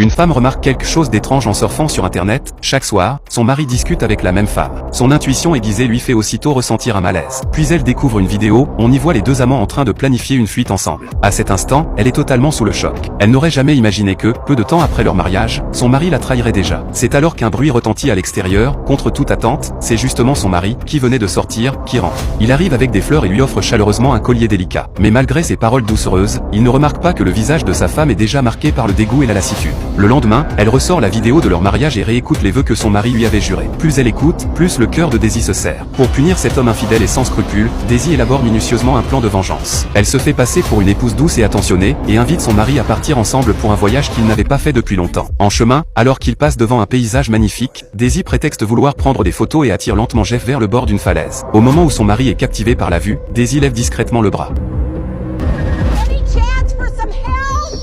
Une femme remarque quelque chose d'étrange en surfant sur internet. Chaque soir, son mari discute avec la même femme. Son intuition aiguisée lui fait aussitôt ressentir un malaise. Puis elle découvre une vidéo, on y voit les deux amants en train de planifier une fuite ensemble. À cet instant, elle est totalement sous le choc. Elle n'aurait jamais imaginé que, peu de temps après leur mariage, son mari la trahirait déjà. C'est alors qu'un bruit retentit à l'extérieur. Contre toute attente, c'est justement son mari, qui venait de sortir, qui rentre. Il arrive avec des fleurs et lui offre chaleureusement un collier délicat. Mais malgré ses paroles doucereuses, il ne remarque pas que le visage de sa femme est déjà marqué par le dégoût et la lassitude. Le lendemain, elle ressort la vidéo de leur mariage et réécoute les vœux que son mari lui avait jurés. Plus elle écoute, plus le cœur de Daisy se serre. Pour punir cet homme infidèle et sans scrupules, Daisy élabore minutieusement un plan de vengeance. Elle se fait passer pour une épouse douce et attentionnée, et invite son mari à partir ensemble pour un voyage qu'ils n'avaient pas fait depuis longtemps. En chemin, alors qu'ils passent devant un paysage magnifique, Daisy prétexte vouloir prendre des photos et attire lentement Jeff vers le bord d'une falaise. Au moment où son mari est captivé par la vue, Daisy lève discrètement le bras.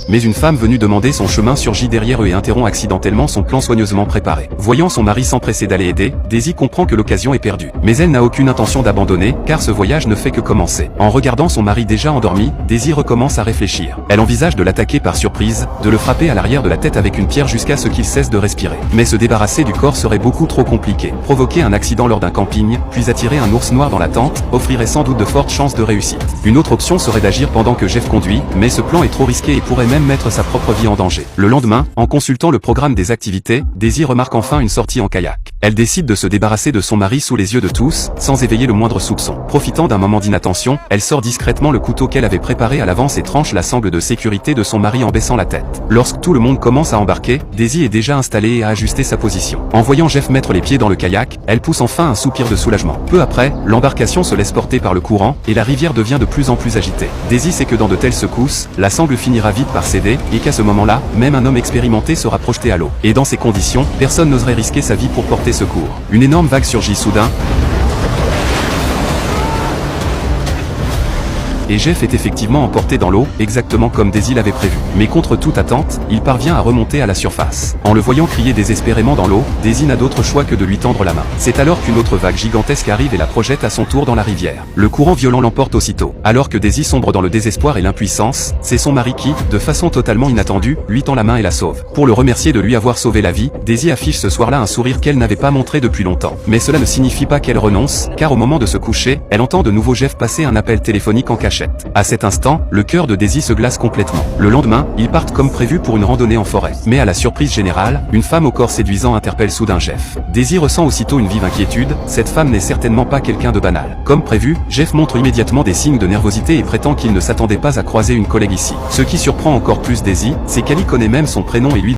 Mais une femme venue demander son chemin surgit derrière eux et interrompt accidentellement son plan soigneusement préparé. Voyant son mari s'empresser d'aller aider, Daisy comprend que l'occasion est perdue. Mais elle n'a aucune intention d'abandonner, car ce voyage ne fait que commencer. En regardant son mari déjà endormi, Daisy recommence à réfléchir. Elle envisage de l'attaquer par surprise, de le frapper à l'arrière de la tête avec une pierre jusqu'à ce qu'il cesse de respirer. Mais se débarrasser du corps serait beaucoup trop compliqué. Provoquer un accident lors d'un camping, puis attirer un ours noir dans la tente, offrirait sans doute de fortes chances de réussite. Une autre option serait d'agir pendant que Jeff conduit, mais ce plan est trop risqué et pourrait même mettre sa propre vie en danger. Le lendemain, en consultant le programme des activités, Daisy remarque enfin une sortie en kayak. Elle décide de se débarrasser de son mari sous les yeux de tous, sans éveiller le moindre soupçon. Profitant d'un moment d'inattention, elle sort discrètement le couteau qu'elle avait préparé à l'avance et tranche la sangle de sécurité de son mari en baissant la tête. Lorsque tout le monde commence à embarquer, Daisy est déjà installée et a ajusté sa position. En voyant Jeff mettre les pieds dans le kayak, elle pousse enfin un soupir de soulagement. Peu après, l'embarcation se laisse porter par le courant, et la rivière devient de plus en plus agitée. Daisy sait que dans de telles secousses, la sangle finira vite par céder, et qu'à ce moment-là, même un homme expérimenté sera projeté à l'eau. Et dans ces conditions, personne n'oserait risquer sa vie pour porter secours. Une énorme vague surgit soudain, et Jeff est effectivement emporté dans l'eau, exactement comme Daisy l'avait prévu. Mais contre toute attente, il parvient à remonter à la surface. En le voyant crier désespérément dans l'eau, Daisy n'a d'autre choix que de lui tendre la main. C'est alors qu'une autre vague gigantesque arrive et la projette à son tour dans la rivière. Le courant violent l'emporte aussitôt. Alors que Daisy sombre dans le désespoir et l'impuissance, c'est son mari qui, de façon totalement inattendue, lui tend la main et la sauve. Pour le remercier de lui avoir sauvé la vie, Daisy affiche ce soir-là un sourire qu'elle n'avait pas montré depuis longtemps. Mais cela ne signifie pas qu'elle renonce, car au moment de se coucher, elle entend de nouveau Jeff passer un appel téléphonique en cachette. À cet instant, le cœur de Daisy se glace complètement. Le lendemain, ils partent comme prévu pour une randonnée en forêt. Mais à la surprise générale, une femme au corps séduisant interpelle soudain Jeff. Daisy ressent aussitôt une vive inquiétude, cette femme n'est certainement pas quelqu'un de banal. Comme prévu, Jeff montre immédiatement des signes de nervosité et prétend qu'il ne s'attendait pas à croiser une collègue ici. Ce qui surprend encore plus Daisy, c'est qu'elle y connaît même son prénom et lui